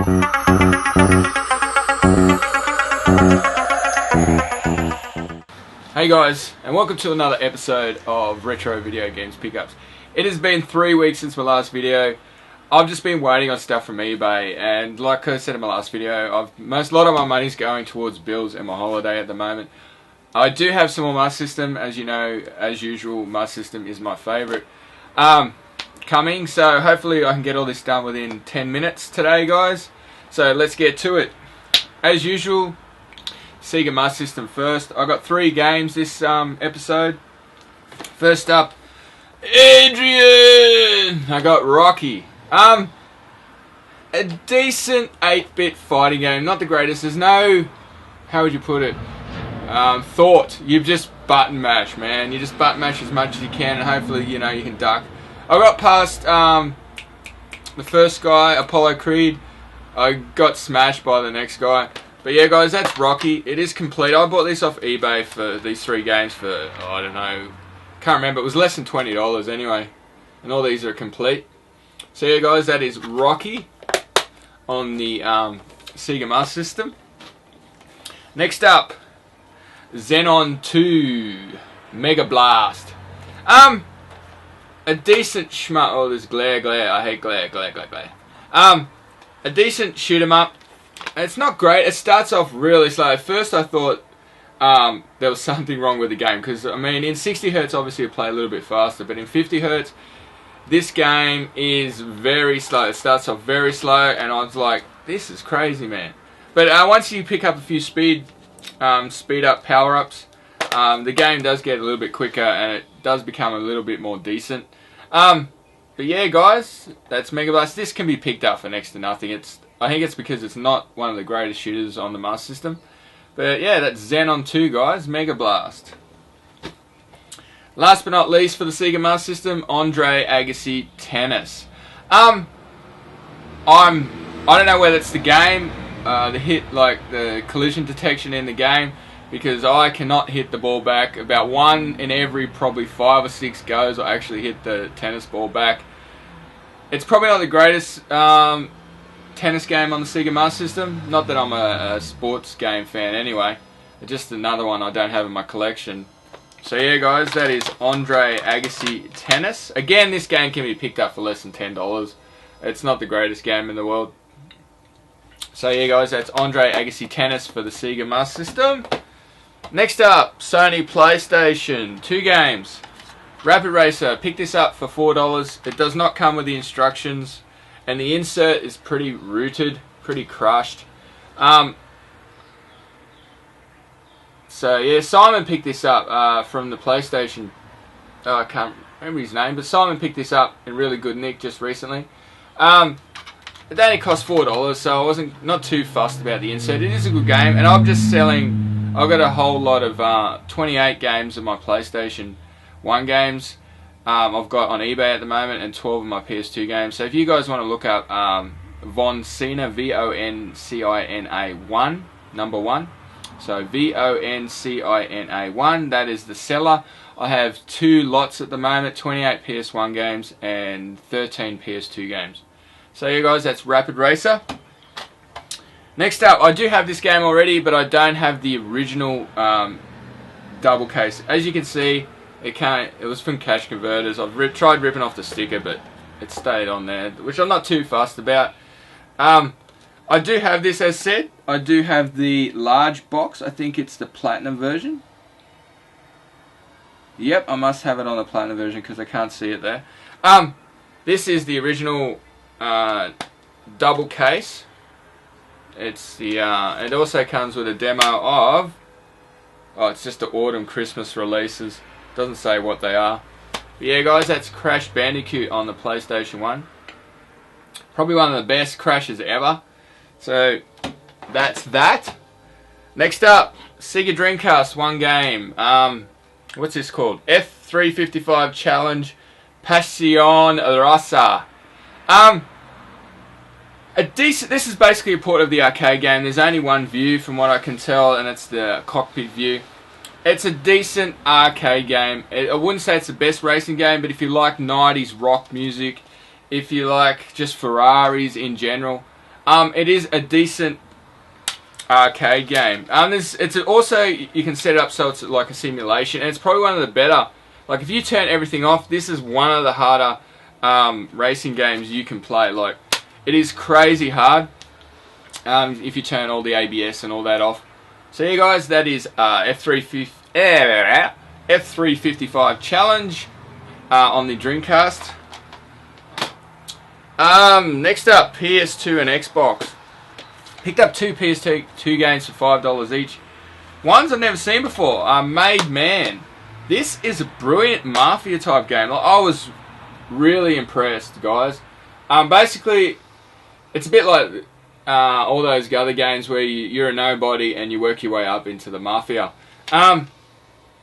Hey guys, and welcome to another episode of Retro Video Games Pickups. It has been 3 weeks since my last video. I've just been waiting on stuff from eBay, and like I said in my last video, a lot of my money's going towards bills and my holiday at the moment. I do have some more Master System, as you know, as usual, Master System is my favourite. Coming, so hopefully I can get all this done within 10 minutes today, guys. So let's get to it. As usual, Sega Master System first. I got 3 games this episode. First up, Adrian! I got Rocky. A decent 8-bit fighting game. Not the greatest. There's no, how would you put it, thought. You just button mash, man. You just button mash as much as you can, and hopefully, you know, you can duck. I got past the first guy, Apollo Creed. I got smashed by the next guy. But yeah, guys, that's Rocky. It is complete. I bought this off eBay for these 3 games for, I don't know, can't remember. It was less than $20 anyway. And all these are complete. So yeah, guys, that is Rocky on the Sega Master System. Next up, Xenon 2 Mega Blast. A decent shmup. Oh, there's glare. I hate glare. A decent shoot 'em up. It's not great. It starts off really slow. At first I thought there was something wrong with the game, because I mean in 60 Hz obviously it play a little bit faster, but in 50 Hz this game is very slow. It starts off very slow, and I was like, this is crazy, man. But once you pick up a few speed up power-ups, the game does get a little bit quicker, and it does become a little bit more decent. But yeah, guys, that's Mega Blast. This can be picked up for next to nothing. I think it's because it's not one of the greatest shooters on the Master System. But yeah, that's Xenon 2, guys, Mega Blast. Last but not least for the Sega Master System, Andre Agassi Tennis. I don't know whether it's the game, the collision detection in the game, because I cannot hit the ball back. About 1 in every probably 5 or 6 goes I actually hit the tennis ball back. It's probably not the greatest tennis game on the Sega Master System. Not that I'm a sports game fan anyway. It's just another one I don't have in my collection. So yeah, guys, that is Andre Agassi Tennis. Again, this game can be picked up for less than $10. It's not the greatest game in the world. So yeah, guys, that's Andre Agassi Tennis for the Sega Master System. Next up, Sony PlayStation. 2 games. Rapid Racer. Picked this up for $4. It does not come with the instructions, and the insert is pretty rooted, pretty crushed. So yeah, Simon picked this up from the PlayStation. Oh, I can't remember his name, but Simon picked this up in really good nick just recently. It only cost $4, so I wasn't not too fussed about the insert. It is a good game, and I'm just selling. I've got a whole lot of 28 games of my PlayStation 1 games. I've got on eBay at the moment, and 12 of my PS2 games. So if you guys want to look up Voncina, Voncina 1, number 1. So Voncina 1, that is the seller. I have 2 lots at the moment, 28 PS1 games and 13 PS2 games. So yeah, guys, that's Rapid Racer. Next up, I do have this game already, but I don't have the original double case. As you can see, it was from Cash Converters. I've tried ripping off the sticker, but it stayed on there, which I'm not too fussed about. I do have this, as said. I do have the large box. I think it's the Platinum version. Yep, I must have it on the Platinum version because I can't see it there. This is the original double case. It's the it also comes with a demo of, it's just the autumn Christmas releases. Doesn't say what they are. But yeah, guys, that's Crash Bandicoot on the PlayStation 1. Probably one of the best crashes ever. So that's that. Next up, Sega Dreamcast 1 game. What's this called? F355 Challenge Passion Rosa. This is basically a port of the arcade game. There's only one view from what I can tell, and it's the cockpit view. It's a decent arcade game. I wouldn't say it's the best racing game, but if you like 90s rock music, if you like just Ferraris in general, It is a decent arcade game. It's also, you can set it up so it's like a simulation, and it's probably one of the better. Like, if you turn everything off, this is one of the harder racing games you can play. Like, it is crazy hard if you turn all the ABS and all that off. So yeah, guys, that is F355 Challenge on the Dreamcast. Next up, PS2 and Xbox. Picked up two PS2 games for $5 each. Ones I've never seen before. Made Man. This is a brilliant Mafia type game. Like, I was really impressed, guys. Basically, it's a bit like all those other games where you're a nobody and you work your way up into the Mafia. A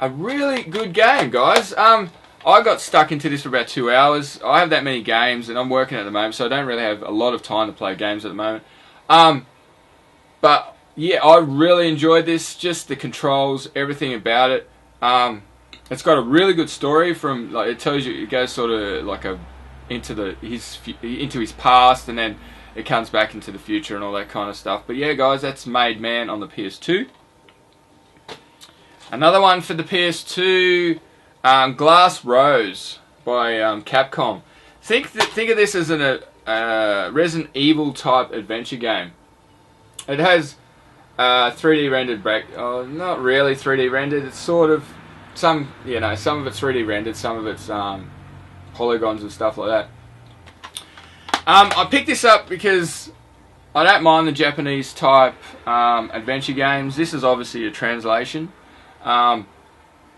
really good game, guys. I got stuck into this for about 2 hours. I have that many games, and I'm working at the moment, so I don't really have a lot of time to play games at the moment. But yeah, I really enjoyed this. Just the controls, everything about it. It's got a really good story. From, like, it tells you, it goes sort of like into his past, and then it comes back into the future and all that kind of stuff. But yeah, guys, that's Made Man on the PS2. Another one for the PS2, Glass Rose by Capcom. Think of this as a Resident Evil type adventure game. It has 3D rendered back. Oh, not really 3D rendered. It's sort of some of it's 3D rendered, some of it's polygons and stuff like that. I picked this up because I don't mind the Japanese type adventure games. This is obviously a translation. But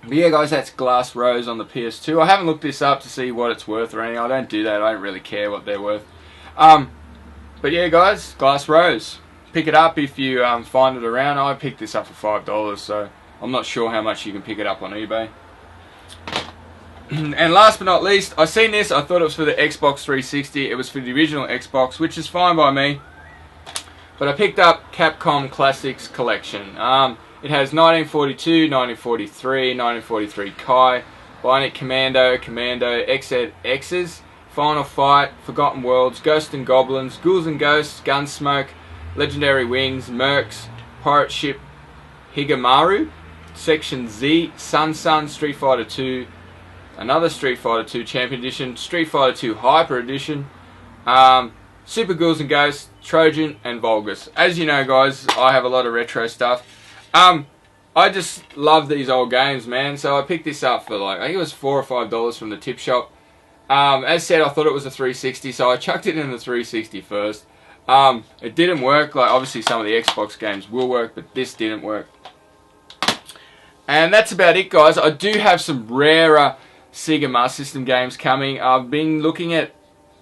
yeah, guys, that's Glass Rose on the PS2. I haven't looked this up to see what it's worth or anything. I don't do that. I don't really care what they're worth. But yeah, guys, Glass Rose. Pick it up if you find it around. I picked this up for $5, so I'm not sure how much you can pick it up on eBay. And last but not least, I seen this. I thought it was for the Xbox 360. It was for the original Xbox, which is fine by me. But I picked up Capcom Classics Collection. It has 1942, 1943, 1943 Kai, Bionic Commando, Commando, X's, Final Fight, Forgotten Worlds, Ghosts and Goblins, Ghouls and Ghosts, Gunsmoke, Legendary Wings, Mercs, Pirate Ship, Higemaru, Section Z, Sun, Street Fighter 2, another Street Fighter 2 Champion Edition, Street Fighter 2 Hyper Edition, Super Ghouls and Ghosts, Trojan, and Vulgus. As you know, guys, I have a lot of retro stuff. I just love these old games, man, so I picked this up for, like, I think it was $4 or $5 from the tip shop. As said, I thought it was a 360, so I chucked it in the 360 first. It didn't work. Like, obviously some of the Xbox games will work, but this didn't work. And that's about it, guys. I do have some rarer Sega Master System games coming. I've been looking at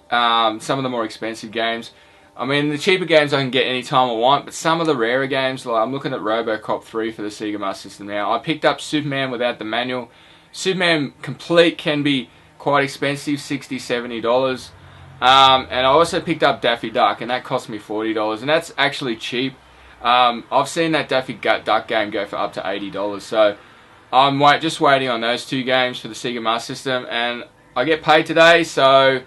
some of the more expensive games. I mean, the cheaper games I can get anytime I want, but some of the rarer games, like I'm looking at RoboCop 3 for the Sega Master System now. I picked up Superman without the manual. Superman Complete can be quite expensive, $60, $70. And I also picked up Daffy Duck, and that cost me $40, and that's actually cheap. I've seen that Daffy Duck game go for up to $80, so I'm just waiting on those two games for the Sega Master System, and I get paid today, so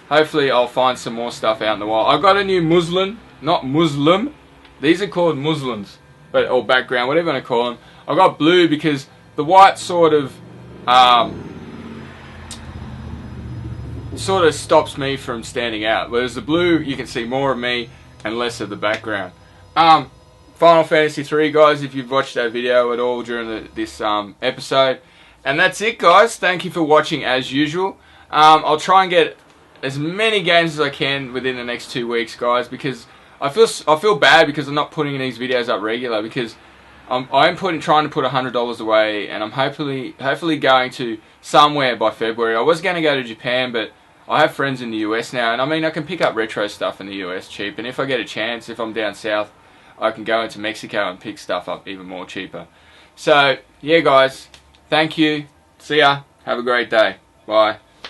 hopefully I'll find some more stuff out in the wild. I've got a new Muslim, not Muslim, these are called Muslims, or background, whatever you want to call them. I've got blue because the white sort of stops me from standing out, whereas the blue, you can see more of me and less of the background. Final Fantasy 3, guys, if you've watched that video at all during this episode. And that's it, guys. Thank you for watching as usual. I'll try and get as many games as I can within the next 2 weeks, guys, because I feel bad because I'm not putting these videos up regular, because I'm trying to put $100 away, and I'm hopefully going to somewhere by February. I was going to go to Japan, but I have friends in the US now, and I mean, I can pick up retro stuff in the US cheap, and if I get a chance, if I'm down south, I can go into Mexico and pick stuff up even more cheaper. So, yeah, guys, thank you. See ya. Have a great day. Bye.